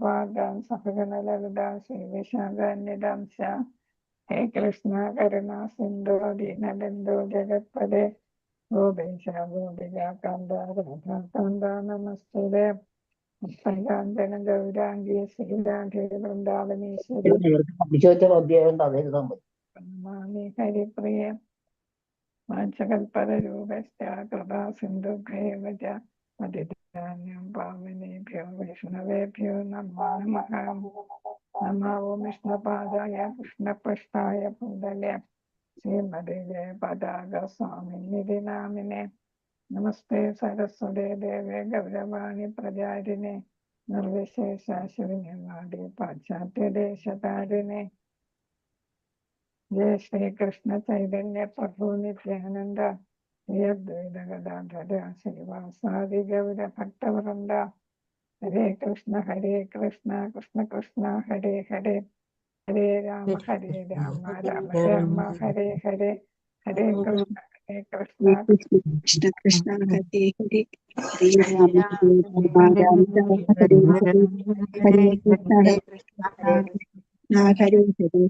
പാദം സഹഗണലളിതാം ശ്രീവിശാഖാന്യദംശ ഹേ കൃഷ്ണ കരുണാ സിന്ധു ദീനബന്ധു ജഗത്പദേ ഗോപേശ ഗോപികാന്ത രാധാകാന്ത നമസ്തുതേ ഭക്തകാഞ്ചന ഗൗരാംഗീ ശ്രീരാധേ വൃന്ദാവനീശ്വരി നമാമി ഹരിപ്രിയേ വാഞ്ചകൽപതരൂപസ്യ കൃപാ സിന്ധുഭ്യേവ ച പതിതാന്യം പാവനേഭ്യോ വൈഷ്ണവേഭ്യോ നമോ നമഃ. നമോ വിഷ്ണുപാദായ കൃഷ്ണപൃഷ്ഠായ ഭൂതലേ ശ്രീമതേ ജയപതാക സ്വാമിനിധി നാമിനെ. നമസ്തേ സരസ്വതേ ദേവേ ഗൗരവാണി പ്രചാരിണേ നിർവിശേഷ ശൂന്യവാദി പാശ്ചാത്യദേശതാരിണേ. ജയ ശ്രീകൃഷ്ണ ചൈതന്യ പ്രഭു നിത്യാനന്ദ ശ്രീ അദ്വൈത ഗദാധര ശ്രീവാസാദി ഗൗര ഭക്തവൃന്ദ. ഹരേ കൃഷ്ണ കൃഷ്ണ കൃഷ്ണ ഹരേ ഹരേ, ഹരേ രാമ രാമ രാമ ഹരേ ഹരേ, ഹരേ കൃഷ്ണ കൃഷ്ണ കൃഷ്ണ കൃഷ്ണ ഹരേ ഹരേ, ഹരേ രാമ രാമ ഹരേ ഹരേ, ഹരേ കൃഷ്ണ ഹരേ ഹരേ,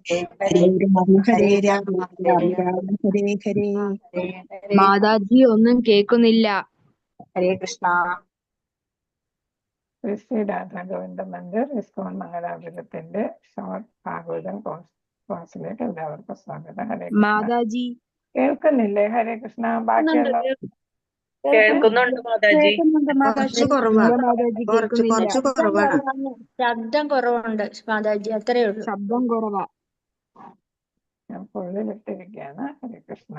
ഹരേ രാമ രാമ ഹരേ ഹരേ. മാതാജി ഒന്നും കേൾക്കുന്നില്ല. ഹരേ കൃഷ്ണ. ശ്രീ രാധാ ഗോവിന്ദ മന്ദിർ ഇസ്കോൺ മംഗലാപുരത്തിന്റെ ഷോർട്ട് ഭാഗവതം കോഴ്സിലേക്ക് എല്ലാവർക്കും സ്വാഗതം. ഹരേ മാതാജി കേൾക്കുന്നില്ലേ? ഹരേ കൃഷ്ണ. ബാക്കിയുള്ള കേൾക്കുന്നുണ്ട് മാതാജി. കുറച്ച് കുറവാണ്, കുറച്ച് കുറവാണ്. ശബ്ദം കുറവുണ്ട് മാതാജി, അത്രയേ ഉള്ളൂ. ശബ്ദം കുറവാ. ഞാൻ പുള്ളിലിട്ടിരിക്കുകയാണ്. ഹരേ കൃഷ്ണ.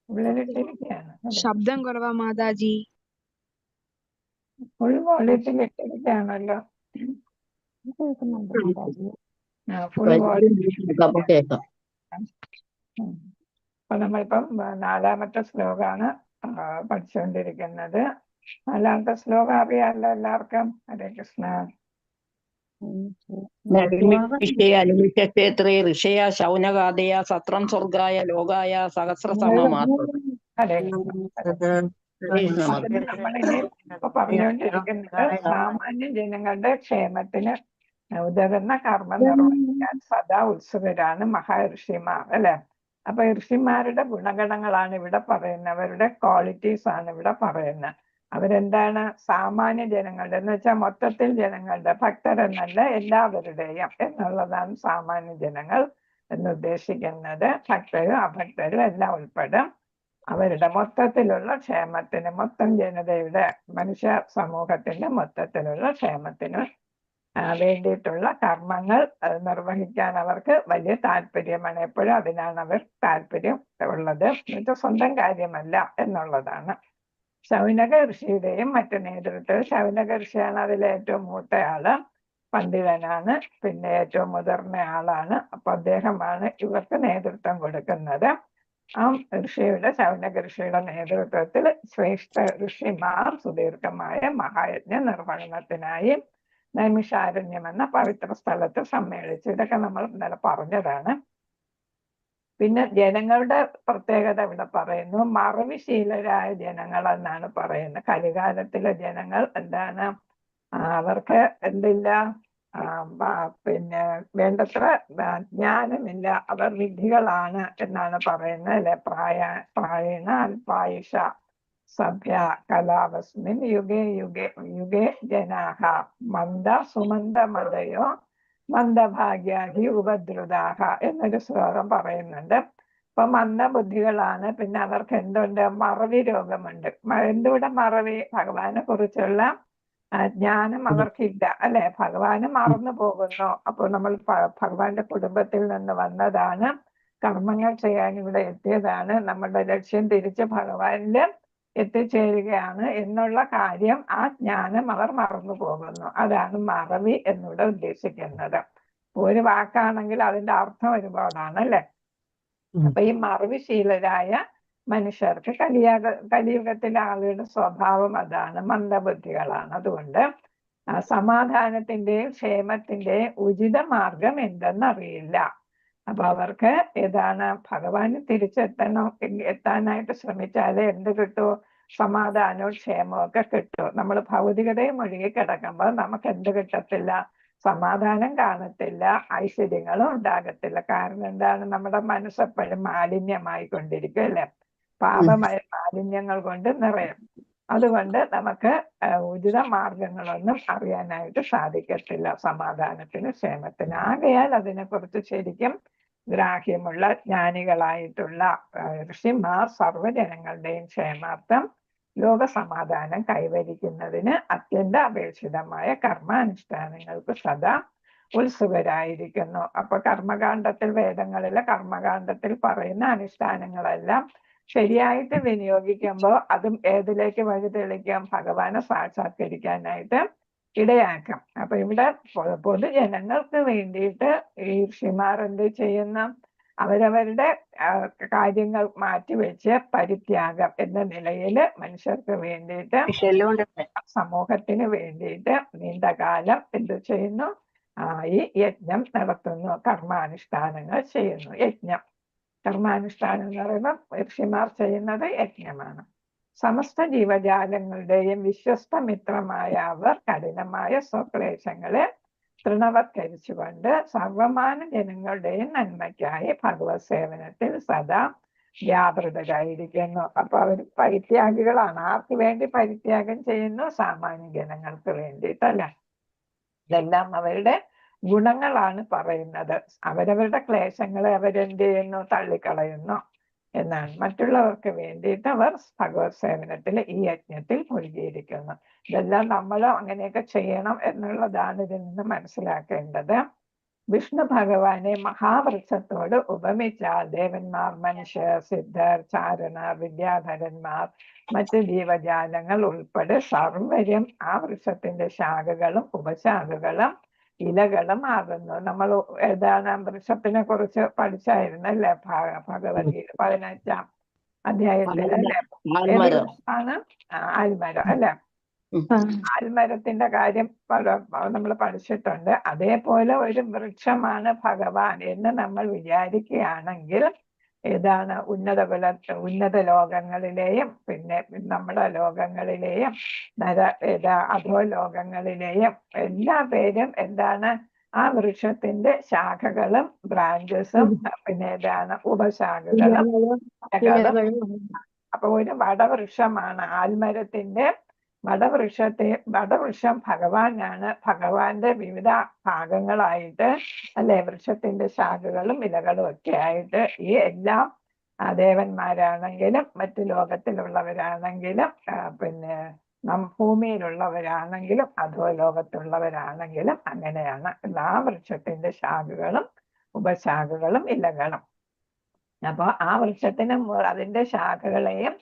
ഉള്ളിലിട്ടിരിക്കുകയാണ്. ശബ്ദം കുറവാ മാതാജി. ഫുൾ വോളിയത്തിലിട്ടിരിക്കുകയാണല്ലോ. Full volume. അപ്പൊ നമ്മളിപ്പം 4-ാമത്തെ ശ്ലോകമാണ് പഠിച്ചുകൊണ്ടിരിക്കുന്നത്. 4-ാമത്തെ ശ്ലോകം അറിയാമല്ലോ എല്ലാവർക്കും. ഹരേ കൃഷ്ണ. ക്ഷേത്രേ ഋഷയ ശൗനകാദയ സത്രം സ്വർഗായ ലോകായ സഹസ്രസമമാത്ര. ഹരേ നമ്മളിനി ഇപ്പൊ പറഞ്ഞുകൊണ്ടിരിക്കുന്നത് സാമാന്യ ജനങ്ങളുടെ ക്ഷേമത്തിന് ഉതകുന്ന കർമ്മം നിർവഹിക്കാൻ സദാ ഉത്സുകരാണ് മഹാഋഷിമാർ, അല്ലെ? അപ്പൊ ഋഷിമാരുടെ ഗുണഗണങ്ങളാണ് ഇവിടെ പറയുന്നത്, അവരുടെ ക്വാളിറ്റീസ് ആണ് ഇവിടെ പറയുന്നത്. അവരെന്താണ്? സാമാന്യ ജനങ്ങളുടെ എന്ന് വെച്ചാൽ മൊത്തത്തിൽ ജനങ്ങളുടെ, ഭക്തരെന്നല്ല എല്ലാവരുടെയും എന്നുള്ളതാണ് സാമാന്യ ജനങ്ങൾ എന്നുദ്ദേശിക്കുന്നത്. ഭക്തരും അഭക്തരും എല്ലാം ഉൾപ്പെടും. അവരുടെ മൊത്തത്തിലുള്ള ക്ഷേമത്തിന്, മൊത്തം ജനതയുടെ, മനുഷ്യ സമൂഹത്തിന്റെ മൊത്തത്തിലുള്ള ക്ഷേമത്തിന് വേണ്ടിയിട്ടുള്ള കർമ്മങ്ങൾ നിർവഹിക്കാൻ അവർക്ക് വലിയ താല്പര്യമാണ്. എപ്പോഴും അതിനാണ് അവർ താല്പര്യം ഉള്ളത്. എന്നുവെച്ചാൽ സ്വന്തം കാര്യമല്ല എന്നുള്ളതാണ്. ശൗനക ഋഷിയുടെയും മറ്റു നേതൃത്വം, ശൗനക ഋഷിയാണ് അതിലെ ഏറ്റവും മൂത്തയാള്, പണ്ഡിതനാണ്, പിന്നെ ഏറ്റവും മുതിർന്ന ആളാണ്. അപ്പൊ അദ്ദേഹമാണ് ഇവർക്ക് നേതൃത്വം കൊടുക്കുന്നത്. ആ ഋഷിയുടെ, ശൗനക ഋഷിയുടെ നേതൃത്വത്തിൽ ശ്രേഷ്ഠ ഋഷിമാർ സുദീർഘമായ മഹായജ്ഞ നിർവഹണത്തിനായി നൈമിഷാരണ്യം എന്ന പവിത്ര സ്ഥലത്ത് സമ്മേളിച്ചു. ഇതൊക്കെ നമ്മൾ ഇന്നലെ പറഞ്ഞതാണ്. പിന്നെ ജനങ്ങളുടെ പ്രത്യേകത ഇവിടെ പറയുന്നു, മറവിശീലരായ ജനങ്ങൾ എന്നാണ് പറയുന്നത്. കലികാലത്തിലെ ജനങ്ങൾ എന്താണ്? അവർക്ക് എന്തില്ല, പിന്നെ വേണ്ടത്ര ജ്ഞാനമില്ല, അവർ വിഡ്ഢികളാണ് എന്നാണ് പറയുന്നത്, അല്ലെ? പ്രായണ അല്പായുഷ സഭ്യ കലാവസ്മിൻ യുഗേ യുഗേ യുഗേ ജനാഹ മന്ദ സുമന്ദ മതയോ മന്ദഭാഗ്യാഹി ഉപദ്രുതാഹ എന്നൊരു ശ്ലോകം പറയുന്നുണ്ട്. അപ്പൊ മന്ദബുദ്ധികളാണ്. പിന്നെ അവർക്ക് എന്തുണ്ട്? മറവി രോഗമുണ്ട്. എന്തുകൂടെ മറവി? ഭഗവാനെ കുറിച്ചുള്ള ജ്ഞാനം അവർക്കില്ല, അല്ലെ? ഭഗവാന് മറന്നു പോകുന്നു. അപ്പോൾ നമ്മൾ ഭഗവാന്റെ കുടുംബത്തിൽ നിന്ന് വന്നതാണ്, കർമ്മങ്ങൾ ചെയ്യാൻ ഇവിടെ എത്തിയതാണ്, നമ്മളുടെ ലക്ഷ്യം തിരിച്ച് ഭഗവാനില് എത്തിച്ചേരുകയാണ് എന്നുള്ള കാര്യം, ആ ജ്ഞാനം അവർ മറന്നു പോകുന്നു. അതാണ് മറവി എന്നിവിടെ ഉദ്ദേശിക്കുന്നത്. ഒരു വാക്കാണെങ്കിൽ അതിന്റെ അർത്ഥം ഒരുപാടാണ്, അല്ലെ? അപ്പൊ ഈ മറവിശീലരായ മനുഷ്യർക്ക് കലിയുഗത്തിലെ ആളുകളുടെ സ്വഭാവം അതാണ്, മന്ദബുദ്ധികളാണ്. അതുകൊണ്ട് സമാധാനത്തിന്റെയും ക്ഷേമത്തിന്റെയും ഉചിത മാർഗം എന്തെന്നറിയില്ല. അപ്പൊ അവർക്ക് ഏതാണ്? ഭഗവാന് എത്താനായിട്ട് ശ്രമിച്ചാലേ എന്ത് കിട്ടൂ? സമാധാനവും ക്ഷേമവും ഒക്കെ കിട്ടും. നമ്മൾ ഭൗതികതയും ഒഴുകി കിടക്കുമ്പോൾ നമുക്ക് എന്ത് കിട്ടത്തില്ല? സമാധാനം കാണത്തില്ല, ഐശ്വര്യങ്ങളും ഉണ്ടാകത്തില്ല. കാരണം എന്താണ്? നമ്മുടെ മനസ്സെപ്പോഴും മാലിന്യമായി കൊണ്ടിരിക്കും അല്ലെ? പാപമായ മാലിന്യങ്ങൾ കൊണ്ട് നിറയും. അതുകൊണ്ട് നമുക്ക് ഉചിത മാർഗങ്ങളൊന്നും അറിയാനായിട്ട് സാധിക്കത്തില്ല സമാധാനത്തിന്, ക്ഷേമത്തിന്. ആകയാൽ അതിനെക്കുറിച്ച് ശരിക്കും ഗ്രാഹ്യമുള്ള ജ്ഞാനികളായിട്ടുള്ള ഋഷിമാർ സർവ്വജനങ്ങളുടെയും ക്ഷേമാർത്ഥം ലോക സമാധാനം കൈവരിക്കുന്നതിന് അത്യന്താപേക്ഷിതമായ കർമാനുഷ്ഠാനങ്ങൾക്ക് സദാ ഉത്സുകരായിരിക്കുന്നു. അപ്പൊ കർമ്മകാണ്ഡത്തിൽ, വേദങ്ങളിലെ കർമ്മകാണ്ഡത്തിൽ പറയുന്ന അനുഷ്ഠാനങ്ങളെല്ലാം ശരിയായിട്ട് വിനിയോഗിക്കുമ്പോൾ അതും ഏതിലേക്ക് വഴിതെളിക്കും? ഭഗവാനെ സാക്ഷാത്കരിക്കാനായിട്ട് ഇടയാക്കാം. അപ്പൊ ഇവിടെ പൊതുജനങ്ങൾക്ക് വേണ്ടിയിട്ട് ഈ ഋഷിമാർ എന്ത് ചെയ്യുന്ന? അവരവരുടെ കാര്യങ്ങൾ മാറ്റിവെച്ച് പരിത്യാഗം എന്ന നിലയിൽ മനുഷ്യർക്ക് വേണ്ടിയിട്ട്, സമൂഹത്തിന് വേണ്ടിയിട്ട് നീണ്ടകാലം എന്ത് ചെയ്യുന്നു? ഈ യജ്ഞം നടത്തുന്നു, കർമാനുഷ്ഠാനങ്ങൾ ചെയ്യുന്നു. യജ്ഞം, കർമാനുഷ്ഠാനം എന്ന് പറയുമ്പോൾ ഋഷിമാർ ചെയ്യുന്നത് യജ്ഞമാണ്. സമസ്ത ജീവജാലങ്ങളുടെയും വിശ്വസ്ത മിത്രമായ അവർ കഠിനമായ സ്വക്ലേശങ്ങളെ തൃണവത്കരിച്ചുകൊണ്ട് സർവമാന ജനങ്ങളുടെയും നന്മയ്ക്കായി ഭഗവത് സേവനത്തിൽ സദാ വ്യാപൃതരായിരിക്കുന്നു. അപ്പൊ അവർ പരിത്യാഗികളാണ്. ആർക്ക് വേണ്ടി പരിത്യാഗം ചെയ്യുന്നു? സാമാന്യ ജനങ്ങൾക്ക് വേണ്ടിയിട്ടല്ല. ഇതെല്ലാം അവരുടെ ഗുണങ്ങളാണ് പറയുന്നത്. അവരവരുടെ ക്ലേശങ്ങളെ അവരെന്ത് ചെയ്യുന്നു? തള്ളിക്കളയുന്നു എന്നാണ്. മറ്റുള്ളവർക്ക് വേണ്ടിയിട്ട് അവർ ഭഗവത് സേവനത്തിൽ, ഈ യജ്ഞത്തിൽ മുഴുകിയിരിക്കുന്നു. ഇതെല്ലാം നമ്മൾ അങ്ങനെയൊക്കെ ചെയ്യണം എന്നുള്ളതാണ് ഇതിൽ നിന്ന് മനസ്സിലാക്കേണ്ടത്. വിഷ്ണു ഭഗവാനെ മഹാവൃക്ഷത്തോട് ഉപമിച്ചാൽ ദേവന്മാർ, മനുഷ്യർ, സിദ്ധർ, ചാരണർ, വിദ്യാധരന്മാർ, മറ്റ് ജീവജാലങ്ങൾ ഉൾപ്പെടെ സർവരും ആ വൃക്ഷത്തിന്റെ ശാഖകളും ഉപശാഖകളും ഇലകളും ആകുന്നു. നമ്മൾ ഏതാണ് വൃക്ഷത്തിനെ കുറിച്ച് പഠിച്ചായിരുന്നല്ലേ? ഭഗവത്ഗീത 15-ാം അധ്യായത്തിൽ അല്ലെ? ആണ് ആൽമരം അല്ലെ? ആൽമരത്തിന്റെ കാര്യം നമ്മൾ പഠിച്ചിട്ടുണ്ട്. അതേപോലെ ഒരു വൃക്ഷമാണ് ഭഗവാൻ എന്ന് നമ്മൾ വിചാരിക്കുകയാണെങ്കിൽ ഏതാണ്? ഉന്നത ലോകങ്ങളിലെയും പിന്നെ നമ്മുടെ ലോകങ്ങളിലെയും അധോ ലോകങ്ങളിലെയും എല്ലാ പേരും എന്താണ്? ആ വൃക്ഷത്തിന്റെ ശാഖകളും ബ്രാഞ്ചസും പിന്നെ ഏതാണ്? ഉപശാഖകളും. അപ്പൊ ഒരു വടവൃക്ഷമാണ് ആൽമരത്തിന്റെ വടവൃക്ഷം ഭഗവാനാണ്. ഭഗവാന്റെ വിവിധ ഭാഗങ്ങളായിട്ട് അല്ലെ? വൃക്ഷത്തിന്റെ ശാഖകളും ഇലകളും ഒക്കെ ആയിട്ട് ഈ എല്ലാം ദേവന്മാരാണെങ്കിലും മറ്റു ലോകത്തിലുള്ളവരാണെങ്കിലും പിന്നെ ഭൂമിയിലുള്ളവരാണെങ്കിലും അധോ ലോകത്തുള്ളവരാണെങ്കിലും അങ്ങനെയാണ് എല്ലാ വൃക്ഷത്തിന്റെ ശാഖകളും ഉപശാഖകളും ഇലകളും. അപ്പൊ ആ വൃക്ഷത്തിന് അതിന്റെ ശാഖകളെയും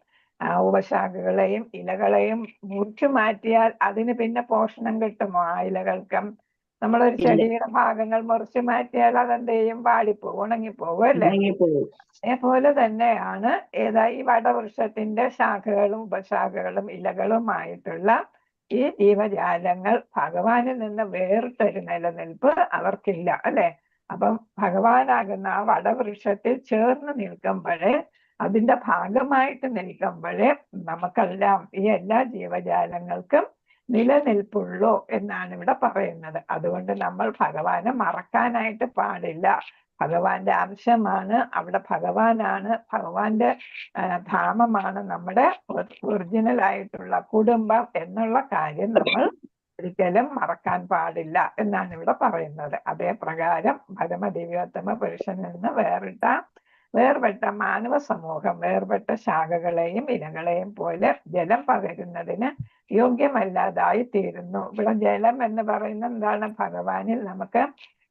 ഉപശാഖകളെയും ഇലകളെയും മുറിച്ചു മാറ്റിയാൽ അതിന് പിന്നെ പോഷണം കിട്ടുമോ? ആ ഇലകൾക്കും നമ്മളൊരു ചെടിയുടെ ഭാഗങ്ങൾ മുറിച്ചു മാറ്റിയാൽ അതെന്ത് ചെയ്യും? വാടിപ്പോവും, ഉണങ്ങിപ്പോവും അല്ലേ? അതേപോലെ തന്നെയാണ് ഈ വടവൃക്ഷത്തിന്റെ ശാഖകളും ഉപശാഖകളും ഇലകളുമായിട്ടുള്ള ഈ ജീവജാലങ്ങൾ. ഭഗവാനിൽ നിന്ന് വേറിട്ടൊരു നിലനിൽപ്പ് അവർക്കില്ല അല്ലെ? അപ്പം ഭഗവാനാകുന്ന ആ വടവൃക്ഷത്തിൽ ചേർന്ന് നിൽക്കുമ്പോഴേ, അതിന്റെ ഭാഗമായിട്ട് നിൽക്കുമ്പോഴേ നമുക്കെല്ലാം ഈ എല്ലാ ജീവജാലങ്ങൾക്കും നിലനിൽപ്പുള്ളൂ എന്നാണ് ഇവിടെ പറയുന്നത്. അതുകൊണ്ട് നമ്മൾ ഭഗവാനെ മറക്കാനായിട്ട് പാടില്ല. ഭഗവാന്റെ അംശമാണ്, അവിടെ ഭഗവാനാണ്, ഭഗവാന്റെ ധാമമാണ് നമ്മുടെ ഒറിജിനൽ ആയിട്ടുള്ള കുടുംബം എന്നുള്ള കാര്യം നമ്മൾ ഒരിക്കലും മറക്കാൻ പാടില്ല എന്നാണ് ഇവിടെ പറയുന്നത്. അതേ പ്രകാരം പരമദിവ്യോത്തമ പുരുഷനിൽ നിന്ന് വേർപെട്ട മാനവ സമൂഹം വേർപെട്ട ശാഖകളെയും ഇലകളെയും പോലെ ജലം പകരുന്നതിന് യോഗ്യമല്ലാതായി തീരുന്നു. ഇവിടെ ജലം എന്ന് പറയുന്നത് എന്താണ്? ഭഗവാനിൽ നമുക്ക്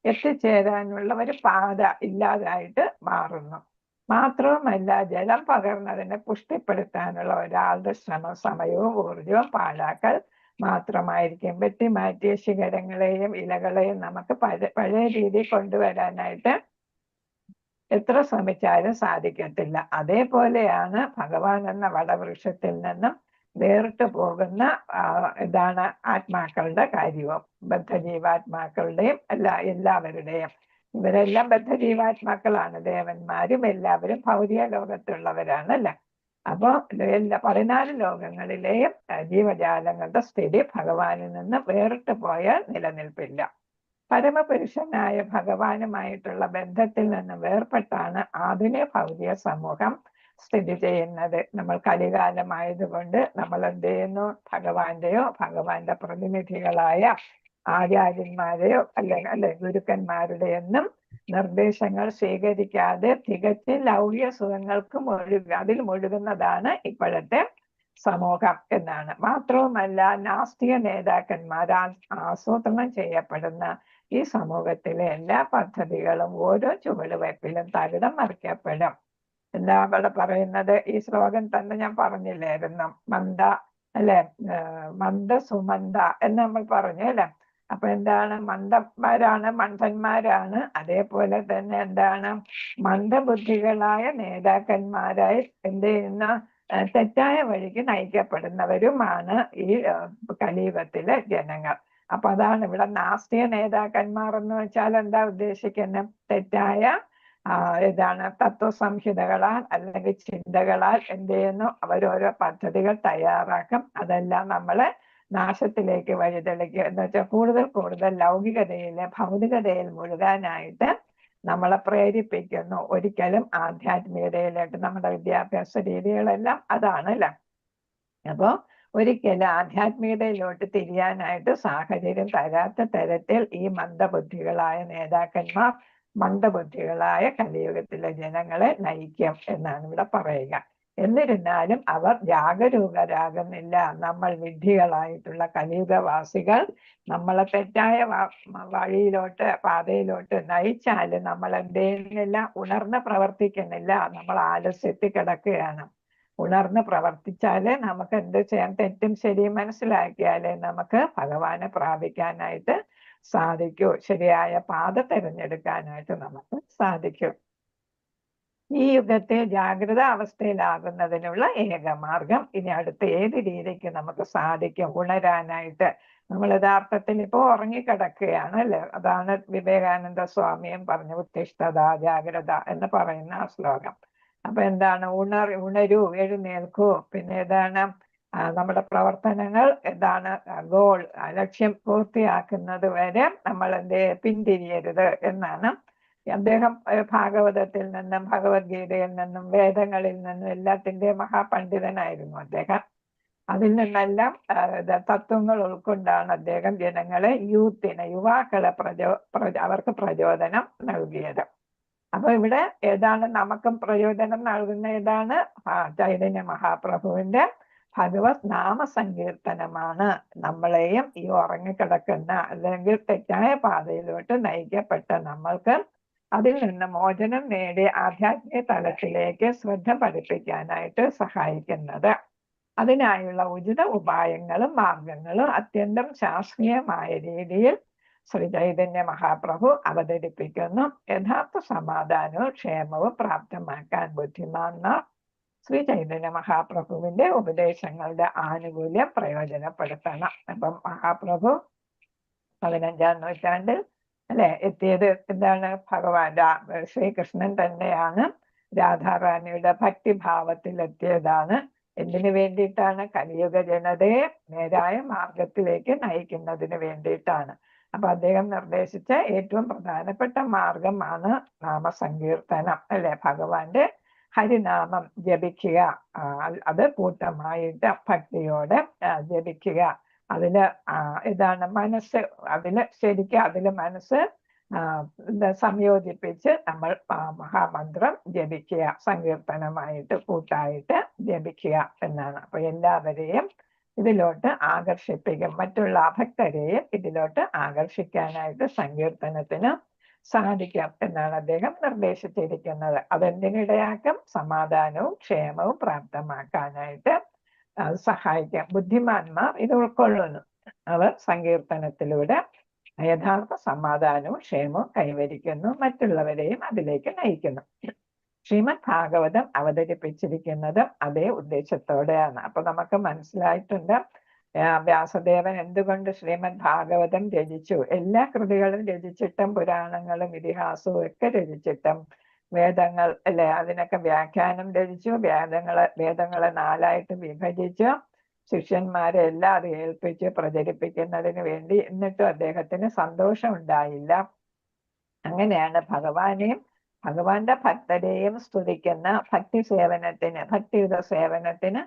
എത്തിച്ചേരാനുള്ള ഒരു പാത ഇല്ലാതായിട്ട് മാറുന്നു. മാത്രവുമല്ല, ജലം പകർന്നതിനെ പുഷ്ടിപ്പെടുത്താനുള്ള ഒരാളുടെ സമയവും ഊർജവും പാഴാക്കൽ മാത്രമായിരിക്കും. വെട്ടിമാറ്റിയ ശിഖരങ്ങളെയും ഇലകളെയും നമുക്ക് പഴയ രീതിയിൽ കൊണ്ടുവരാനായിട്ട് എത്ര ശ്രമിച്ചാലും സാധിക്കത്തില്ല. അതേപോലെയാണ് ഭഗവാൻ എന്ന വടവൃക്ഷത്തിൽ നിന്നും വേറിട്ട് പോകുന്ന ആത്മാക്കളുടെ കാര്യവും. ബദ്ധജീവാത്മാക്കളുടെയും എല്ലാവരുടെയും. ഇവരെല്ലാം ബദ്ധജീവാത്മാക്കളാണ്. ദേവന്മാരും എല്ലാവരും ഭൗതിക ലോകത്തുള്ളവരാണ് അല്ലെ? അപ്പൊ എല്ലാ 14 ലോകങ്ങളിലെയും ജീവജാലങ്ങളുടെ സ്ഥിതി ഭഗവാനിൽ നിന്ന് വേറിട്ട് പോയാൽ നിലനിൽപ്പില്ല. പരമപുരുഷനായ ഭഗവാനുമായിട്ടുള്ള ബന്ധത്തിൽ നിന്ന് വേർപെട്ടാണ് ആധുനിക ഭൗതിക സമൂഹം സ്ഥിതി ചെയ്യുന്നത്. നമ്മൾ കലികാലമായതുകൊണ്ട് നമ്മൾ എന്ത് ചെയ്യുന്നു? ഭഗവാന്റെ പ്രതിനിധികളായ ആചാര്യന്മാരെയോ അല്ലെ ഗുരുക്കന്മാരുടെയൊന്നും നിർദ്ദേശങ്ങൾ സ്വീകരിക്കാതെ തികച്ചും ലൗകിക സുഖങ്ങൾക്ക് അതിൽ മുഴുകുന്നതാണ് ഇപ്പോഴത്തെ സമൂഹം എന്നാണ്. മാത്രവുമല്ല, നാസ്തിക നേതാക്കന്മാരാൽ ആസൂത്രണം ചെയ്യപ്പെടുന്ന ഈ സമൂഹത്തിലെ എല്ലാ പദ്ധതികളും ഓരോ ചുവടുവയ്പിലും തകിടം മറിക്കപ്പെടും. എന്താ അവിടെ പറയുന്നത്? ഈ ശ്ലോകം തന്നെ ഞാൻ പറഞ്ഞില്ലായിരുന്നു, മന്ദ സുമന്ദ എന്ന് നമ്മൾ പറഞ്ഞു അല്ലെ. അപ്പൊ എന്താണ്? മന്ദന്മാരാണ്. അതേപോലെ തന്നെ എന്താണ്? മന്ദബുദ്ധികളായ നേതാക്കന്മാരായി എന്ത് ചെയ്യുന്ന തെറ്റായ വഴിക്ക് നയിക്കപ്പെടുന്നവരുമാണ് ഈ കലിയുഗത്തിലെ ജനങ്ങൾ. അപ്പൊ അതാണ് ഇവിടെ നാസ്തിക നേതാക്കന്മാർ എന്ന് വെച്ചാൽ എന്താ ഉദ്ദേശിക്കുന്നത്? തെറ്റായ തത്വസംഹിതകളാൽ അല്ലെങ്കിൽ ചിന്തകളാൽ എന്ത് ചെയ്യുന്നു? അവരോരോ പദ്ധതികൾ തയ്യാറാക്കും. അതെല്ലാം നമ്മളെ നാശത്തിലേക്ക് വഴിതെളിക്കും. എന്ന് വെച്ചാൽ കൂടുതൽ ലൗകികതയിലെ ഭൗതികതയിൽ മുഴുകാനായിട്ട് നമ്മളെ പ്രേരിപ്പിക്കുന്നു. ഒരിക്കലും ആധ്യാത്മികതയിലായിട്ട് നമ്മുടെ വിദ്യാഭ്യാസ രീതികളെല്ലാം അതാണ് അല്ലെ. അപ്പോ ഒരിക്കലും ആധ്യാത്മികതയിലോട്ട് തിരിയാനായിട്ട് സാഹചര്യം തരാത്ത തരത്തിൽ ഈ മന്ദബുദ്ധികളായ നേതാക്കന്മാർ മന്ദബുദ്ധികളായ കലിയുഗത്തിലെ ജനങ്ങളെ നയിക്കും എന്നാണ് ഇവിടെ പറയുക. എന്നിരുന്നാലും അവർ ജാഗരൂകരാകുന്നില്ല. നമ്മൾ വിഡ്ഢികളായിട്ടുള്ള കലിയുഗവാസികൾ നമ്മളെ തെറ്റായ പാതയിലോട്ട് നയിച്ചാലും നമ്മൾ എന്ത് ചെയ്യുന്നില്ല? ഉണർന്ന് പ്രവർത്തിക്കുന്നില്ല. നമ്മൾ ആലസ്യത്തിൽ കിടക്കുകയാണ്. ഉണർന്ന് പ്രവർത്തിച്ചാലേ നമുക്ക് എന്ത് ചെയ്യാൻ? തെറ്റും ശരിയും മനസ്സിലാക്കിയാലേ നമുക്ക് ഭഗവാനെ പ്രാപിക്കാനായിട്ട് സാധിക്കൂ. ശരിയായ പാത തിരഞ്ഞെടുക്കാനായിട്ട് നമുക്ക് സാധിക്കും. ഈ യുഗത്തെ ജാഗ്രത അവസ്ഥയിലാകുന്നതിനുള്ള ഏകമാർഗം ഇനി അടുത്ത ഏത് രീതിക്ക് നമുക്ക് സാധിക്കും ഉണരാനായിട്ട്? നമ്മൾ യഥാർത്ഥത്തിൽ ഇപ്പൊ ഉറങ്ങിക്കിടക്കുകയാണ് അല്ലെ. അതാണ് വിവേകാനന്ദ സ്വാമിയും പറഞ്ഞു, ഉത്തിഷ്ഠത ജാഗ്രത എന്ന് പറയുന്ന ആ ശ്ലോകം. അപ്പൊ എന്താണ്? ഉണരൂ, എഴുന്നേൽക്കൂ. പിന്നെ ഏതാണ്? നമ്മുടെ പ്രവർത്തനങ്ങൾ എന്താണ്? ഗോൾ, ലക്ഷ്യം പൂർത്തിയാക്കുന്നത് വരെ നമ്മൾ പിന്തിരിയരുത് എന്നാണ് അദ്ദേഹം ഭാഗവതത്തിൽ നിന്നും ഭഗവത്ഗീതയിൽ നിന്നും വേദങ്ങളിൽ നിന്നും എല്ലാത്തിൻ്റെയും മഹാപണ്ഡിതനായിരുന്നു അദ്ദേഹം. അതിൽ നിന്നെല്ലാം തത്വങ്ങൾ ഉൾക്കൊണ്ടാണ് അദ്ദേഹം ജനങ്ങളെ യുവാക്കളെ അവർക്ക് പ്രചോദനം നൽകിയത്. അപ്പൊ ഇവിടെ ഏതാണ് നമുക്കും പ്രചോദനം നൽകുന്ന ഏതാണ്? ചൈതന്യ മഹാപ്രഭുവിന്റെ ഭഗവത് നാമസങ്കീർത്തനമാണ് നമ്മളെയും ഈ ഉറങ്ങിക്കിടക്കുന്ന അല്ലെങ്കിൽ തെറ്റായ പാതയിലോട്ട് നയിക്കപ്പെട്ട നമ്മൾക്ക് അതിൽ നിന്ന് മോചനം നേടി ആധ്യാത്മിക തലത്തിലേക്ക് ശ്രദ്ധ പതിപ്പിക്കാനായിട്ട് സഹായിക്കുന്നത്. അതിനായുള്ള ഉചിത ഉപായങ്ങളും മാർഗങ്ങളും അത്യന്തം ശാസ്ത്രീയമായ രീതിയിൽ ശ്രീ ചൈതന്യ മഹാപ്രഭു അവതരിപ്പിക്കുന്നു. യഥാർത്ഥ സമാധാനവും ക്ഷേമവും പ്രാപ്തമാക്കാൻ ബുദ്ധിമാന്മാർ ശ്രീ ചൈതന്യ മഹാപ്രഭുവിന്റെ ഉപദേശങ്ങളുടെ ആനുകൂല്യം പ്രയോജനപ്പെടുത്തണം. അപ്പം മഹാപ്രഭു 15-ാം നൂറ്റാണ്ടിൽ എത്തിയത് എന്താണ്? ശ്രീകൃഷ്ണൻ തന്നെയാണ് രാധാറാണിയുടെ ഭക്തിഭാവത്തിൽ എത്തിയതാണ്. എന്തിനു വേണ്ടിയിട്ടാണ്? കലിയുഗ ജനതയെ നേരായ മാർഗത്തിലേക്ക് നയിക്കുന്നതിന് വേണ്ടിയിട്ടാണ്. അപ്പൊ അദ്ദേഹം നിർദ്ദേശിച്ച ഏറ്റവും പ്രധാനപ്പെട്ട മാർഗമാണ് നാമസങ്കീർത്തനം ഭഗവാന്റെ ഹരിനാമം ജപിക്കുക. അത് കൂട്ടമായിട്ട് ഭക്തിയോടെ ജപിക്കുക. അതില് മനസ്സ് സംയോജിപ്പിച്ച് നമ്മൾ മഹാമന്ത്രം ജപിക്കുക, സങ്കീർത്തനമായിട്ട് കൂട്ടായിട്ട് ജപിക്കുക എന്നാണ്. അപ്പൊ എല്ലാവരെയും ഇതിലോട്ട് ആകർഷിപ്പിക്കും, മറ്റുള്ള ഭക്തരെയും ഇതിലോട്ട് ആകർഷിക്കാനായിട്ട് സങ്കീർത്തനത്തിന് സാധിക്കും എന്നാണ് അദ്ദേഹം നിർദ്ദേശിച്ചിരിക്കുന്നത്. അതെന്തിനിടയാക്കും? സമാധാനവും ക്ഷേമവും പ്രാപ്തമാക്കാനായിട്ട് സഹായിക്കാം. ബുദ്ധിമാന്മാർ ഇത് ഉൾക്കൊള്ളുന്നു. അവർ സങ്കീർത്തനത്തിലൂടെ യഥാർത്ഥ സമാധാനവും ക്ഷേമവും കൈവരിക്കുന്നു, മറ്റുള്ളവരെയും അതിലേക്ക് നയിക്കുന്നു. ശ്രീമദ് ഭാഗവതം അവതരിപ്പിച്ചിരിക്കുന്നതും അതേ ഉദ്ദേശത്തോടെയാണ്. അപ്പൊ നമുക്ക് മനസ്സിലായിട്ടുണ്ട് വ്യാസദേവൻ എന്തുകൊണ്ട് ശ്രീമദ് ഭാഗവതം രചിച്ചു. എല്ലാ കൃതികളും രചിച്ചിട്ടും പുരാണങ്ങളും ഇതിഹാസവും ഒക്കെ രചിച്ചിട്ടും വേദങ്ങൾ അല്ലെ, അതിനൊക്കെ വ്യാഖ്യാനം രചിച്ചു. വേദങ്ങളെ 4ആയിട്ട് വിഭജിച്ചു. ശിഷ്യന്മാരെ എല്ലാം അത് ഏൽപ്പിച്ച് പ്രചരിപ്പിക്കുന്നതിന് വേണ്ടി. എന്നിട്ടും അദ്ദേഹത്തിന് സന്തോഷം ഉണ്ടായില്ല. അങ്ങനെയാണ് ഭഗവാന്റെ ഭക്തരെയും സ്തുതിക്കുന്ന ഭക്തിയുത സേവനത്തിന്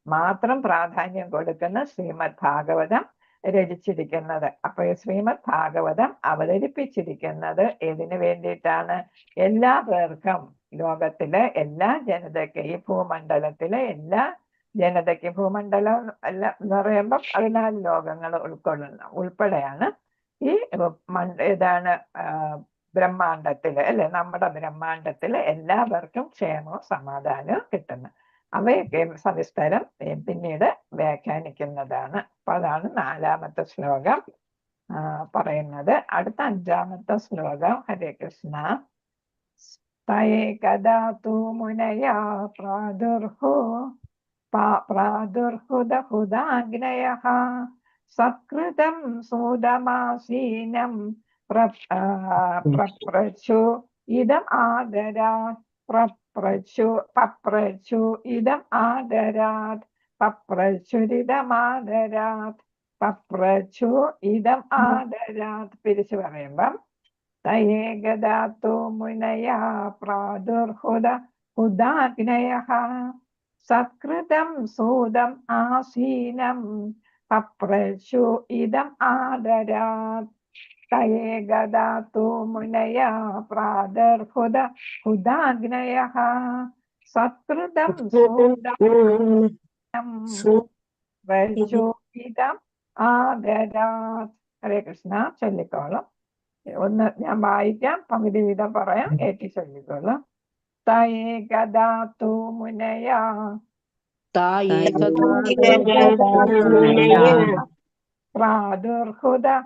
മാത്രം പ്രാധാന്യം കൊടുക്കുന്ന ശ്രീമദ് ഭാഗവതം രചിച്ചിരിക്കുന്നത്. അപ്പൊ ഈ ശ്രീമദ് ഭാഗവതം അവതരിപ്പിച്ചിരിക്കുന്നത് ഏതിനു വേണ്ടിയിട്ടാണ്? എല്ലാ പേർക്കും, ലോകത്തിലെ എല്ലാ ജനതയ്ക്ക്, ഈ ഭൂമണ്ഡലത്തിലെ എല്ലാ ജനതയ്ക്ക്, ഭൂമണ്ഡലം അല്ല എന്ന് പറയുമ്പം 14 ലോകങ്ങൾ ഉൾപ്പെടെയാണ് ഈ ഏതാണ് ബ്രഹ്മാണ്ടത്തില് അല്ലെ, നമ്മുടെ ബ്രഹ്മാണ്ടത്തില് എല്ലാവർക്കും ക്ഷേമവും സമാധാനവും കിട്ടുന്നത്. അവയൊക്കെ സവിസ്തരം പിന്നീട് വ്യാഖ്യാനിക്കുന്നതാണ്. അപ്പൊ അതാണ് 4ാമത്തെ ശ്ലോകം പറയുന്നത്. അടുത്ത 5ാമത്തെ ശ്ലോകം. ഹരേ കൃഷ്ണ. തയേകദാ തു മുനയാ പ്രാദുർഹുദാഗ്നയഃ സത്കൃതം സൂതമാസീനം പ്രപ്രച്ചു ഇദം ആദരാത് പപ്രച്ചു ഇദം ആദരാത് പപ്രച്ചുരിതമാദരാത് പപ്രച്ചു ഇദം ആദരാത്. പിരിച്ചു പറയുമ്പം തയേകദാതു മുനയാ പ്രാദുർഹുദാഗ്നയഃ സത്കൃതം സൂതം ആസീനം പപ്രച്ചു ഇദം ആദരാത്. തയേകദാതു മുനയാ പ്രാദുർഹുദാഗ്നയഃ സത്കൃതം സൂതം പപ്രച്ചു ഇദം ആദരാത്. ഹരേ കൃഷ്ണ. ചൊല്ലിക്കോളും. ഒന്ന് ഞാൻ വായിക്കാം, പകുതി വീതം പറയാം, ഏറ്റി ചൊല്ലിക്കോളും. തയേകദാതു മുനയാ പ്രാദുർഹുദാഗ്നയഃ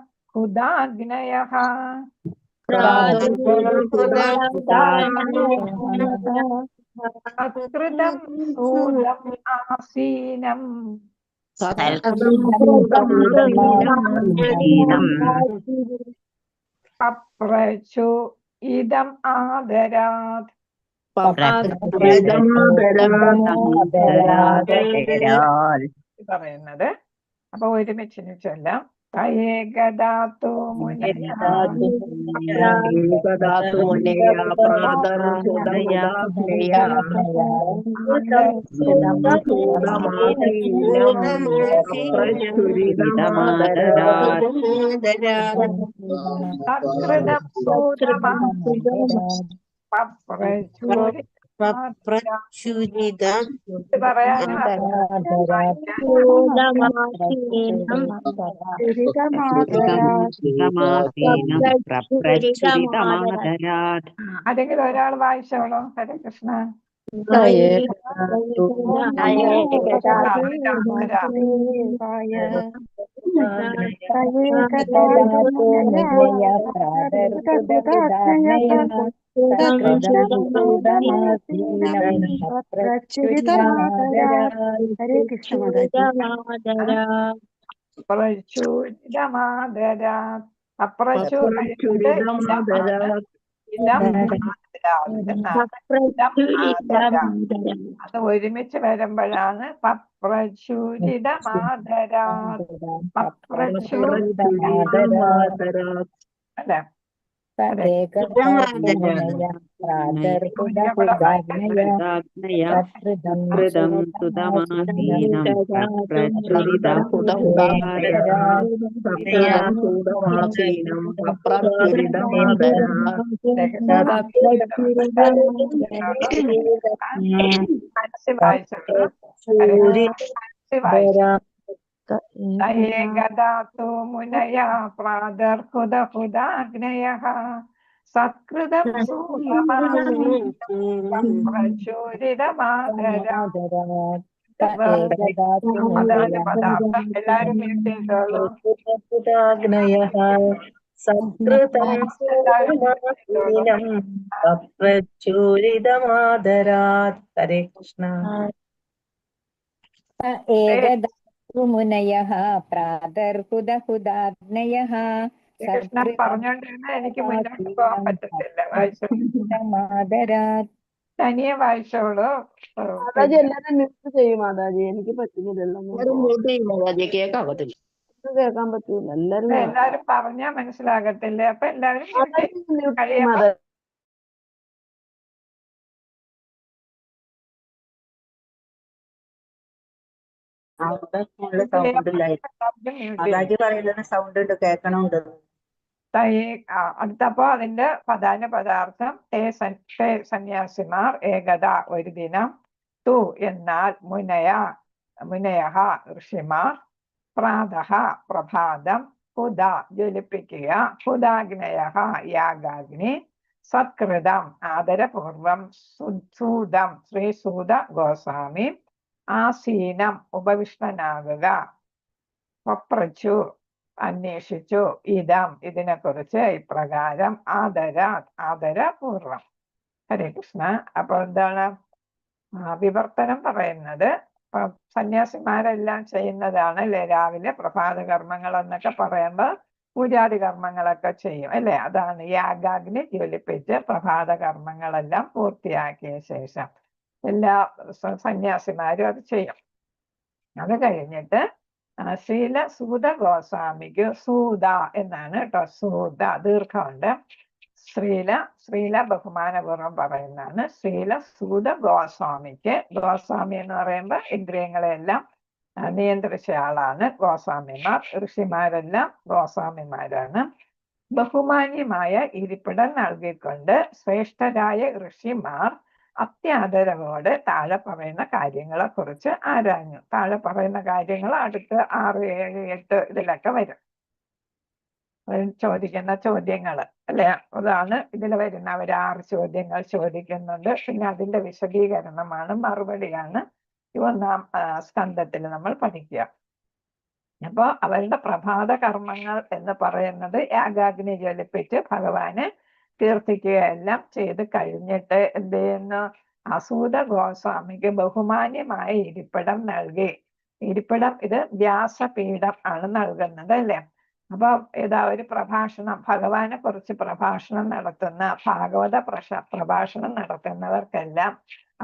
സത്കൃതം സൂതം ആസീനം പപ്രച്ചു ഇദം ആദരാത്. പറയുന്നത് അപ്പൊ ഒരുമിച്ച് ചൊല്ലാം. തയേകദാതു മുനയാ സത്കൃതം അതെങ്കിലും ഒരാൾ വായിച്ചോളൂ. ഹരേ കൃഷ്ണ. അത് ഒരുമിച്ച് വരുമ്പോഴാണ് പപ്രചുരിതമാദരാത്. അല്ലെ? തയേകദാതു മുനയാ പ്രാദുർഹുദാഗ്നയഃ സത്കൃതം സൂതമാസീനം പദാർത്ഥം എല്ലാരും കേട്ടോളൂ. പ്രചൂരിതമാദരാത്. ഹരേ കൃഷ്ണ. ഏകദാതു മുനയഃ പ്രാദുർഹുദാഗ്നയഃ കൃഷ്ണൻ പറഞ്ഞോണ്ടിരുന്ന എനിക്ക് മുന്നോട്ട് പോകാൻ പറ്റത്തില്ല. വായിച്ചോ, തനിയെ വായിച്ചോളൂ. മാതാജി എല്ലാരും മിസ് ചെയ്യും മാതാജി, എനിക്ക് പറ്റുന്നില്ലല്ലോ. ആരും മ്യൂട്ട് ചെയ്യും മാതാജി, കേൾക്കാകത്തില്ല. കേൾക്കാൻ പറ്റൂല. എല്ലാരും എല്ലാരും പറഞ്ഞാ മനസ്സിലാകത്തില്ലേ? അപ്പൊ എല്ലാവരും മാതാജി mute ചെയ്യും കഴിയുമ്പോ മാതാജി. അവിടെ ഫുള്ള് സൗണ്ട് ഇല്ലായിരുന്നു. മാതാജി പറയുന്നത് സൗണ്ട് ഉണ്ട്, കേൾക്കണുണ്ട്. അടുത്തപ്പോ അതിന്റെ പ്രധാന പദാർത്ഥം തേ സന്യാസിമാർ ഏകത ഒരു ദിനം, തു എന്നാൽ മുനയഹ ഋഷിമാർ, പ്രാതഃ പ്രഭാതം, ഹുദ ജ്വലിപ്പിക്കുക, ഹുദാഗ്നയഃ യാഗാഗ്നി, സത്കൃതം ആദരപൂർവം, സൂതം ശ്രീസൂത ഗോസ്വാമി, ആസീനം ഉപവിഷ്ടനാകുക, പപ്രച്ചു അന്വേഷിച്ചു, ഇതിനെക്കുറിച്ച് ഇപ്രകാരം ആദരപൂർവം. ഹരേ കൃഷ്ണ. അപ്പൊ എന്താണ് വിവർത്തനം പറയുന്നത്? സന്യാസിമാരെല്ലാം ചെയ്യുന്നതാണ് അല്ലെ, രാവിലെ പ്രഭാത കർമ്മങ്ങൾ എന്നൊക്കെ പറയുമ്പോ പൂജാതി കർമ്മങ്ങളൊക്കെ ചെയ്യും അല്ലെ. അതാണ് യാഗാഗ്നി ജ്വലിപ്പിച്ച് പ്രഭാത കർമ്മങ്ങളെല്ലാം പൂർത്തിയാക്കിയ ശേഷം എല്ലാ സന്യാസിമാരും അത് ചെയ്യും. അത് കഴിഞ്ഞിട്ട് ശ്രീല സൂത ഗോസ്വാമിക്ക്, സൂത എന്നാണ് കേട്ടോ, സൂത ദീർഘമുണ്ട്. ശ്രീല ബഹുമാനപൂർവ്വം പറയുന്നതാണ്. ശ്രീല സൂത ഗോസ്വാമിക്ക്, ഗോസ്വാമി എന്ന് പറയുമ്പോൾ ഇന്ദ്രിയങ്ങളെല്ലാം നിയന്ത്രിച്ച ആളാണ് ഗോസ്വാമിമാർ. ഋഷിമാരെല്ലാം ഗോസ്വാമിമാരാണ്. ബഹുമാന്യമായ ഇരിപ്പിടം നൽകിക്കൊണ്ട് ശ്രേഷ്ഠരായ ഋഷിമാർ അത്യാദരവോടെ താഴെ പറയുന്ന കാര്യങ്ങളെ കുറിച്ച് ആരാഞ്ഞു. താഴെ പറയുന്ന കാര്യങ്ങൾ അടുത്ത് 6, 7, 8 ഇതിലൊക്കെ വരും. ചോദിക്കുന്ന ചോദ്യങ്ങള് അല്ലെ, അതാണ് ഇതിൽ വരുന്ന. അവർ 6 ചോദ്യങ്ങൾ ചോദിക്കുന്നുണ്ട്. പിന്നെ അതിന്റെ വിശദീകരണമാണ്, മറുപടിയാണ് ഈ 1-ാം സ്കന്ധത്തിൽ നമ്മൾ പഠിക്കുക. അപ്പൊ അവരുടെ പ്രഭാത കർമ്മങ്ങൾ എന്ന് പറയുന്നത് യാഗാഗ്നി ജ്വലിപ്പിച്ച് ഭഗവാനെ കീർത്തിക്കുകയെല്ലാം ചെയ്ത് കഴിഞ്ഞിട്ട് എന്ത് ചെയ്യുന്നു? അസൂത ഗോസ്വാമിക്ക് ബഹുമാന്യമായ ഇരിപ്പിടം നൽകി. ഇരിപ്പിടം ഇത് വ്യാസപീഠം ആണ് നൽകുന്നത് അല്ലെ. അപ്പൊ ഒരു പ്രഭാഷണം, ഭഗവാനെ കുറിച്ച് പ്രഭാഷണം നടത്തുന്ന, ഭാഗവത പ്രഭാഷണം നടത്തുന്നവർക്കെല്ലാം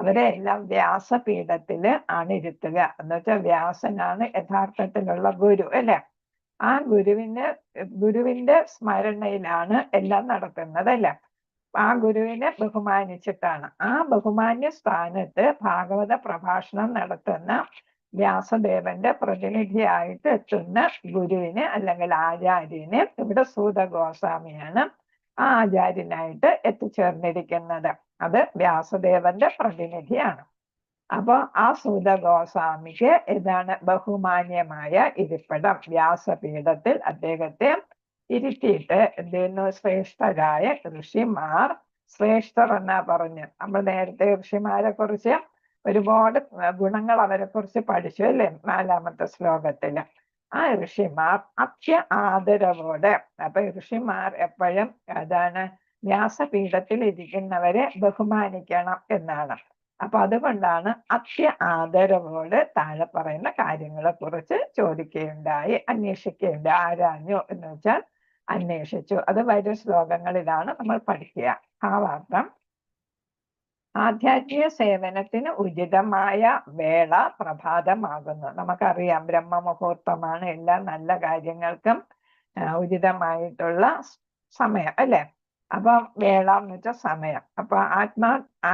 അവരെല്ലാം വ്യാസപീഠത്തില് ആണ് ഇരുത്തുക. എന്ന് വെച്ചാൽ വ്യാസനാണ് യഥാർത്ഥത്തിലുള്ള ഗുരു അല്ലെ. ആ ഗുരുവിന്റെ സ്മരണയിലാണ് എല്ലാം നടത്തുന്നത് അല്ലെ. ആ ഗുരുവിനെ ബഹുമാനിച്ചിട്ടാണ്. ആ ബഹുമാന്യ സ്ഥാനത്ത് ഭാഗവത പ്രഭാഷണം നടത്തുന്ന വ്യാസദേവന്റെ പ്രതിനിധിയായിട്ട് എത്തുന്ന ഗുരുവിനെ അല്ലെങ്കിൽ ആചാര്യനെ, ഇവിടെ സൂത ഗോസ്വാമിയാണ് ആ ആചാര്യനായിട്ട് എത്തിച്ചേർന്നിരിക്കുന്നത്. അത് വ്യാസദേവന്റെ പ്രതിനിധിയാണ്. അപ്പൊ ആ സൂത ഗോസ്വാമിക്ക് ഇതാണ് ബഹുമാന്യമായ ഇരിപ്പിടം. വ്യാസപീഠത്തിൽ അദ്ദേഹത്തെ ഇരുത്തിയിട്ട് എന്ത് ചെയ്യുന്നു? ശ്രേഷ്ഠരായ ഋഷിമാർ, ശ്രേഷ്ഠർ എന്നാ പറഞ്ഞു. നമ്മൾ നേരത്തെ ഋഷിമാരെ കുറിച്ച് ഒരുപാട് ഗുണങ്ങൾ അവരെ കുറിച്ച് പഠിച്ചു അല്ലേ, 4-ാമത്തെ ശ്ലോകത്തില്. ആ ഋഷിമാർ ആദരവോടെ, അപ്പൊ ഋഷിമാർ എപ്പോഴും വ്യാസപീഠത്തിൽ ഇരിക്കുന്നവരെ ബഹുമാനിക്കണം എന്നാണ്. അപ്പൊ അതുകൊണ്ടാണ് ആദരവോട് താഴെ പറയുന്ന കാര്യങ്ങളെ കുറിച്ച് ചോദിക്കുകയുണ്ടായി, അന്വേഷിക്കുകയുണ്ടായി. ആരാഞ്ഞു എന്ന് വെച്ചാൽ അന്വേഷിച്ചു. അത് വരും ശ്ലോകങ്ങളിലാണ് നമ്മൾ പഠിക്കുക. ഭാവാർത്ഥം: ആധ്യാത്മിക സേവനത്തിന് ഉചിതമായ വേള പ്രഭാതമാകുന്നു. നമുക്കറിയാം, ബ്രഹ്മമുഹൂർത്തമാണ് എല്ലാ നല്ല കാര്യങ്ങൾക്കും ഉചിതമായിട്ടുള്ള സമയം അല്ലെ. അപ്പൊ വേള എന്ന് വെച്ചാൽ സമയം. അപ്പൊ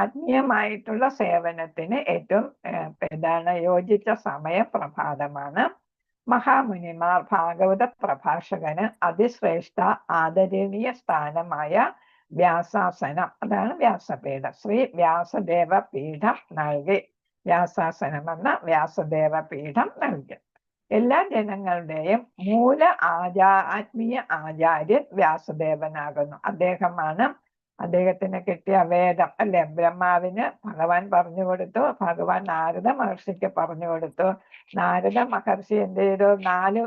ആത്മീയമായിട്ടുള്ള സേവനത്തിന് ഏറ്റവും യോജിച്ച സമയം പ്രഭാതമാണ്. മഹാമുനിമാർ, ഭാഗവത പ്രഭാഷകന് അതിശ്രേഷ്ഠ ആദരണീയ സ്ഥാനമായ വ്യാസാസനം, അതാണ് വ്യാസപീഠം, ശ്രീ വ്യാസദേവ പീഠം നൽകി. വ്യാസാസനം എന്ന വ്യാസദേവ പീഠം നൽകി. എല്ലാ ജനങ്ങളുടെയും മൂല ആത്മീയ ആചാര്യൻ വ്യാസദേവനാകുന്നു. അദ്ദേഹത്തിന് കിട്ടിയ വേദം അല്ലെ. ബ്രഹ്മാവിന് ഭഗവാൻ പറഞ്ഞു കൊടുത്തു, ഭഗവാൻ നാരദ മഹർഷിക്ക് പറഞ്ഞു കൊടുത്തു. നാരദ മഹർഷി എന്ത് ചെയ്തു? 4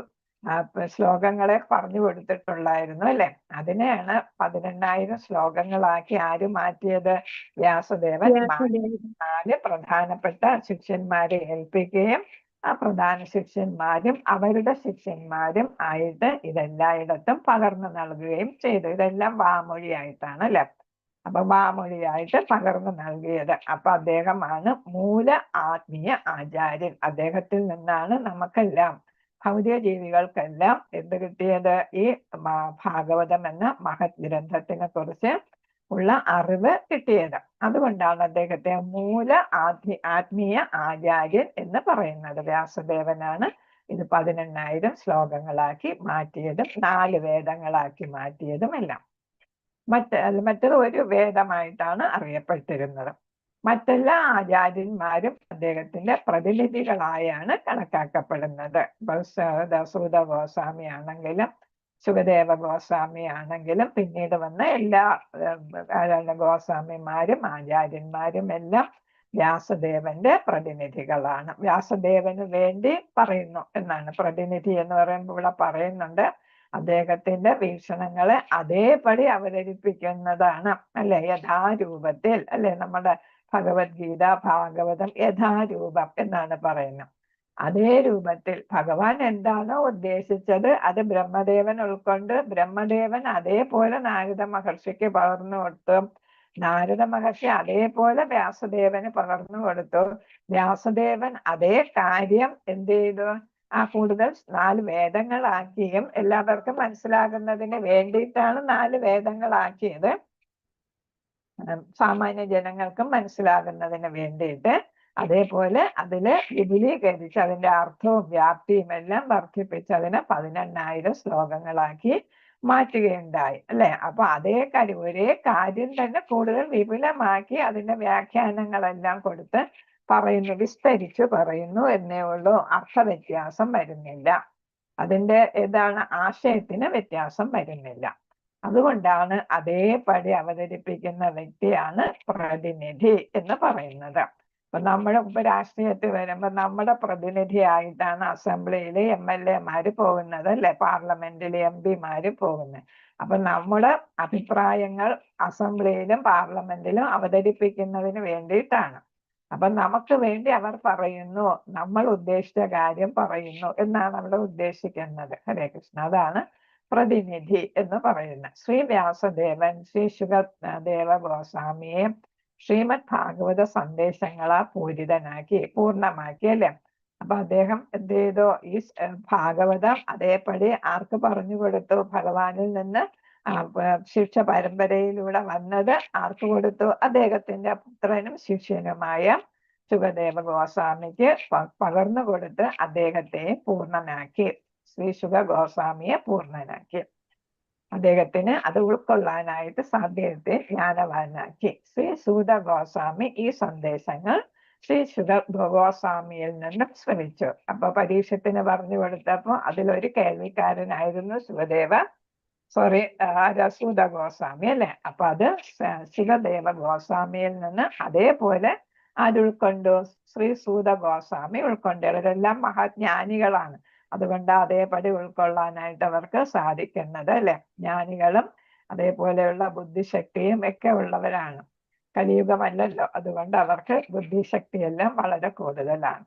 ശ്ലോകങ്ങളെ പറഞ്ഞു കൊടുത്തിട്ടുള്ളായിരുന്നു അല്ലെ. അതിനെയാണ് 18,000 ശ്ലോകങ്ങളാക്കി ആര് മാറ്റിയത്? വ്യാസദേവൻ 4 പ്രധാനപ്പെട്ട ശിഷ്യന്മാരെ ഏൽപ്പിക്കുകയും ആ പ്രധാന ശിഷ്യന്മാരും അവരുടെ ശിഷ്യന്മാരും ആയിട്ട് ഇതെല്ലായിടത്തും പകർന്നു നൽകുകയും ചെയ്തു. ഇതെല്ലാം വാമൊഴിയായിട്ടാണ് അല്ലെ. അപ്പൊ വാമൊഴിയായിട്ട് പകർന്നു നൽകിയത്. അപ്പൊ അദ്ദേഹമാണ് മൂല ആത്മീയ ആചാര്യൻ. അദ്ദേഹത്തിൽ നിന്നാണ് നമുക്കെല്ലാം ഭൗതിക ജീവികൾക്കെല്ലാം എന്ത് കിട്ടിയത്? ഈ ഭാഗവതം എന്ന മഹത് ഗ്രന്ഥത്തിനെ കുറിച്ച് ഉള്ള അറിവ് കിട്ടിയത്. അതുകൊണ്ടാണ് അദ്ദേഹത്തെ മൂല ആത്മീയ ആചാര്യൻ എന്ന് പറയുന്നത്. വ്യാസദേവനാണ് ഇത് 18,000 ശ്ലോകങ്ങളാക്കി മാറ്റിയതും 4 വേദങ്ങളാക്കി മാറ്റിയതും എല്ലാം. മറ്റത് ഒരു വേദമായിട്ടാണ് അറിയപ്പെട്ടിരുന്നത്. മറ്റെല്ലാ ആചാര്യന്മാരും അദ്ദേഹത്തിന്റെ പ്രതിനിധികളായാണ് കണക്കാക്കപ്പെടുന്നത്. സൂത ഗോസ്വാമി ആണെങ്കിലും സുഖദേവ ഗോസ്വാമി ആണെങ്കിലും പിന്നീട് വന്ന എല്ലാ ഗോസ്വാമിമാരും ആചാര്യന്മാരും എല്ലാം വ്യാസദേവന്റെ പ്രതിനിധികളാണ്. വ്യാസദേവന് വേണ്ടി പറയുന്നു എന്നാണ്. പ്രതിനിധി എന്ന് പറയുമ്പോൾ ഇവിടെ പറയുന്നുണ്ട് അദ്ദേഹത്തിന്റെ വീക്ഷണങ്ങളെ അതേപടി അവതരിപ്പിക്കുന്നതാണ് അല്ലെ, യഥാരൂപത്തിൽ അല്ലെ. നമ്മുടെ ഭഗവത്ഗീത ഭാഗവതം യഥാരൂപം എന്നാണ് പറയുന്നത്. അതേ രൂപത്തിൽ ഭഗവാൻ എന്താണോ ഉദ്ദേശിച്ചത് അത് ബ്രഹ്മദേവൻ ഉൾക്കൊണ്ട് ബ്രഹ്മദേവൻ അതേപോലെ നാരദ മഹർഷിക്ക് പകർന്നു കൊടുത്തു. നാരദ മഹർഷി അതേപോലെ വ്യാസദേവന് പകർന്നു കൊടുത്തു. വ്യാസദേവൻ അതേ കാര്യം എന്ത് ചെയ്തു? കൂടുതൽ 4 വേദങ്ങളാക്കിയും എല്ലാവർക്കും മനസ്സിലാകുന്നതിന് വേണ്ടിയിട്ടാണ് 4 വേദങ്ങളാക്കിയത്. സാമാന്യ ജനങ്ങൾക്കും മനസ്സിലാകുന്നതിന് വേണ്ടിയിട്ട് അതേപോലെ അതില് വിപുലീകരിച്ച് അതിന്റെ അർത്ഥവും വ്യാപ്തിയും എല്ലാം വർദ്ധിപ്പിച്ച് അതിനെ 18,000 ശ്ലോകങ്ങളാക്കി മാറ്റുകയുണ്ടായി അല്ലെ. അപ്പൊ ഒരേ കാര്യം തന്നെ കൂടുതൽ വിപുലമാക്കി അതിന്റെ വ്യാഖ്യാനങ്ങളെല്ലാം കൊടുത്ത് പറയുന്നു, വിസ്തരിച്ചു പറയുന്നു എന്നേ ഉള്ളൂ. അർത്ഥവ്യത്യാസം വരുന്നില്ല. അതിന്റെ ആശയത്തിന് വ്യത്യാസം വരുന്നില്ല. അതുകൊണ്ടാണ് അതേപടി അവതരിപ്പിക്കുന്ന വ്യക്തിയാണ് പ്രതിനിധി എന്ന് പറയുന്നത്. അപ്പൊ നമ്മുടെ രാഷ്ട്രീയത്തിൽ വരുമ്പോൾ നമ്മുടെ പ്രതിനിധിയായിട്ടാണ് അസംബ്ലിയിൽ MLA-മാര് പോകുന്നത് അല്ലെ, പാർലമെന്റിൽ MP-മാര് പോകുന്നത്. അപ്പൊ നമ്മുടെ അഭിപ്രായങ്ങൾ അസംബ്ലിയിലും പാർലമെന്റിലും അവതരിപ്പിക്കുന്നതിന് വേണ്ടിയിട്ടാണ്. അപ്പൊ നമുക്ക് വേണ്ടി അവർ പറയുന്നു, നമ്മൾ ഉദ്ദേശിച്ച കാര്യം പറയുന്നു എന്നാണ് അവിടെ ഉദ്ദേശിക്കുന്നത്. ഹരേ കൃഷ്ണ. അതാണ് പ്രതിനിധി എന്ന് പറയുന്നത്. ശ്രീ വ്യാസദേവൻ ശ്രീ ശുകദേവ ഗോസ്വാമിയെ ശ്രീമദ് ഭാഗവത സന്ദേശങ്ങളാ പൂർണ്ണമാക്കി അല്ലെ. അപ്പൊ അദ്ദേഹം എന്ത് ചെയ്തു? ഈ ഭാഗവതം അതേപടി ആർക്ക് പറഞ്ഞു കൊടുത്തു? ഭഗവാനിൽ നിന്ന് ശിക്ഷ പരമ്പരയിലൂടെ വന്നത് ആർക്ക് കൊടുത്തു? അദ്ദേഹത്തിന്റെ പുത്രനും ശിഷ്യനുമായ ശുകദേവ ഗോസ്വാമിക്ക് പകർന്നു കൊടുത്ത് അദ്ദേഹത്തെ പൂർണ്ണനാക്കി. ശ്രീ ശുക ഗോസ്വാമിയെ പൂർണ്ണനാക്കി. അദ്ദേഹത്തിന് അത് ഉൾക്കൊള്ളാനായിട്ട് സാധ്യത്തെ ജ്ഞാനവാനാക്കി. ശ്രീ സൂത ഗോസ്വാമി ഈ സന്ദേശങ്ങൾ ശ്രീ ശുക ഗോസ്വാമിയിൽ നിന്നും ശ്രമിച്ചു. അപ്പൊ പരീക്ഷത്തിന് പറഞ്ഞു കൊടുത്തപ്പോ അതിലൊരു കേൾവിക്കാരനായിരുന്നു സൂത ഗോസ്വാമി അല്ലെ. അപ്പൊ അത് ശുകദേവ ഗോസ്വാമിയിൽ നിന്ന് അതേപോലെ ഉൾക്കൊണ്ടു? ശ്രീ സൂത ഗോസ്വാമി ഉൾക്കൊണ്ടു. അവരെല്ലാം മഹാജ്ഞാനികളാണ്. അതുകൊണ്ട് അതേപടി ഉൾക്കൊള്ളാനായിട്ട് അവർക്ക് സാധിക്കുന്നത് അല്ലെ. ജ്ഞാനികളും അതേപോലെയുള്ള ബുദ്ധിശക്തിയും ഒക്കെ ഉള്ളവരാണ്. കലിയുഗമല്ലല്ലോ, അതുകൊണ്ട് അവർക്ക് ബുദ്ധിശക്തിയെല്ലാം വളരെ കൂടുതലാണ്.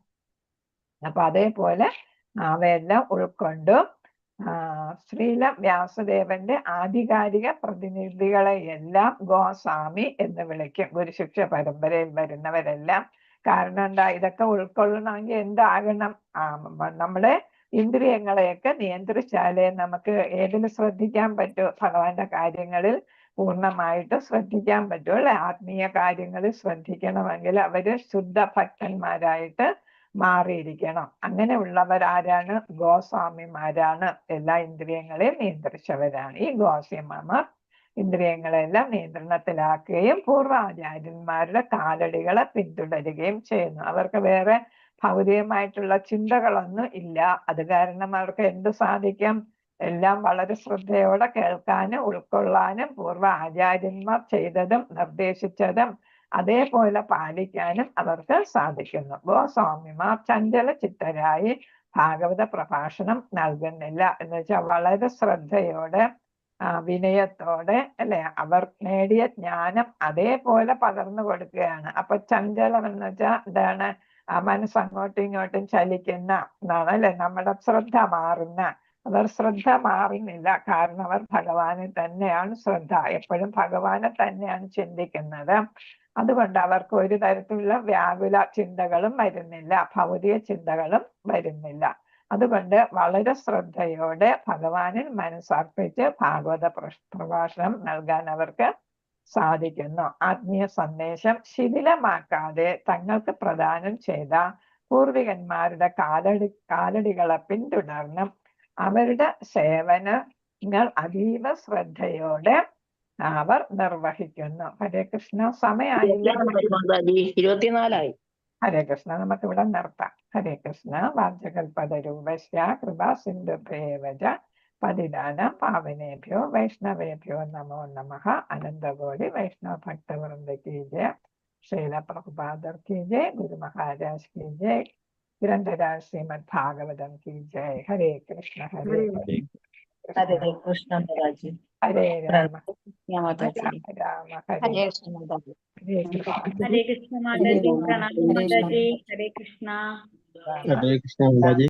അപ്പൊ അതേപോലെ അവയെല്ലാം ഉൾക്കൊണ്ടു ശ്രീല വ്യാസദേവന്റെ ആധികാരിക പ്രതിനിധികളെ എല്ലാം ഗോസ്വാമി എന്ന് വിളിക്കും. ഗുരുശിക്ഷ പരമ്പരയിൽ വരുന്നവരെല്ലാം. കാരണം എന്താ? ഇതൊക്കെ ഉൾക്കൊള്ളണമെങ്കിൽ എന്താകണം? നമ്മുടെ ഇന്ദ്രിയങ്ങളെയൊക്കെ നിയന്ത്രിച്ചാലേ നമുക്ക് ഏതിൽ ശ്രദ്ധിക്കാൻ പറ്റൂ? ഭഗവാന്റെ കാര്യങ്ങളിൽ പൂർണ്ണമായിട്ട് ശ്രദ്ധിക്കാൻ പറ്റൂ അല്ലെ. ആത്മീയ കാര്യങ്ങളിൽ ശ്രദ്ധിക്കണമെങ്കിൽ അവര് ശുദ്ധ ഭക്തന്മാരായിട്ട് മാറിയിരിക്കണം. അങ്ങനെയുള്ളവരാരാണ്? ഗോസ്വാമിമാരാണ്. എല്ലാ ഇന്ദ്രിയങ്ങളെയും നിയന്ത്രിച്ചവരാണ് ഈ ഗോസ്വാമിമാർ. ഇന്ദ്രിയങ്ങളെല്ലാം നിയന്ത്രണത്തിലാക്കുകയും പൂർവാചാര്യന്മാരുടെ കാലടികളെ പിന്തുടരുകയും ചെയ്യുന്നു. അവർക്ക് വേറെ ഭൗതികമായിട്ടുള്ള ചിന്തകളൊന്നും ഇല്ല. അത് കാരണം അവർക്ക് എന്ത് സാധിക്കും? എല്ലാം വളരെ ശ്രദ്ധയോടെ കേൾക്കാനും ഉൾക്കൊള്ളാനും പൂർവ്വ ആചാര്യന്മാർ ചെയ്തതും നിർദ്ദേശിച്ചതും അതേപോലെ പാലിക്കാനും അവർക്ക് സാധിക്കുന്നു. ഗോസ്വാമിമാർ ചഞ്ചല ചിത്തരായി ഭാഗവത പ്രഭാഷണം നൽകുന്നില്ല. എന്ന് വെച്ചാൽ വളരെ ശ്രദ്ധയോടെ വിനയത്തോടെ അല്ലെ അവർ നേടിയ ജ്ഞാനം അതേപോലെ പകർന്നു കൊടുക്കുകയാണ്. അപ്പൊ ചഞ്ചലം എന്ന് വെച്ചാൽ എന്താണ്? മനസ്സ് അങ്ങോട്ടും ഇങ്ങോട്ടും ചലിക്കുന്ന എന്നാണ് അല്ലെ, നമ്മുടെ ശ്രദ്ധ മാറുന്ന. അവർ ശ്രദ്ധ മാറുന്നില്ല, കാരണം അവർ ഭഗവാനെ തന്നെയാണ് ശ്രദ്ധ, എപ്പോഴും ഭഗവാനെ തന്നെയാണ് ചിന്തിക്കുന്നത്. അതുകൊണ്ട് അവർക്ക് ഒരു തരത്തിലുള്ള വ്യാകുല ചിന്തകളും വരുന്നില്ല, ഭൗതിക ചിന്തകളും വരുന്നില്ല. അതുകൊണ്ട് വളരെ ശ്രദ്ധയോടെ ഭഗവാനിൽ മനസ്സർപ്പിച്ച് ഭാഗവത പ്രഭാഷണം നൽകാൻ അവർക്ക് സാധിക്കുന്നു. ആത്മീയ സന്ദേശം ശിഥിലമാക്കാതെ തങ്ങൾക്ക് പ്രദാനം ചെയ്ത പൂർവികന്മാരുടെ കാലടികളെ പിന്തുടർന്ന് അവരുടെ സേവനങ്ങൾ അതീവ ശ്രദ്ധയോടെ അവർ നിർവഹിക്കുന്നു. ഹരേ കൃഷ്ണ. സമയമായില്ല മാതാജി, 24 ഹരേ കൃഷ്ണ. നമുക്കിവിടെ നിർത്താം. ഹരേ കൃഷ്ണ. വാചകൽപതരൂപശ്ച കൃപാ സിന്ധുഭ്യേവച പതിതാനാം പാവനേഭ്യോ വൈഷ്ണവേഭ്യോ നമോ നമഃ. അനന്തകോടി വൈഷ്ണവ ഭക്തവൃന്ദ കി ജയ. ശ്രീല പ്രഭുപാദർ കി ജയ. ഗുരു മഹാരാജ് കി ജയ. ഗ്രന്ഥരാജ് ശ്രീമദ് ഭാഗവതം കി ജയ. ഹരേ കൃഷ്ണ. ഹരേ ഹരേ കൃഷ്ണ മാതാജി. ഹരേ രാമ മാതാജി. രാമ ഹരേ ഹരേ കൃഷ്ണ മാതാജി. ഹരേ കൃഷ്ണ. ഹരേ കൃഷ്ണ മാതാജി. പ്രണാമം മാതാജി. ഹരേ കൃഷ്ണ. ഹരേ കൃഷ്ണ മാതാജി.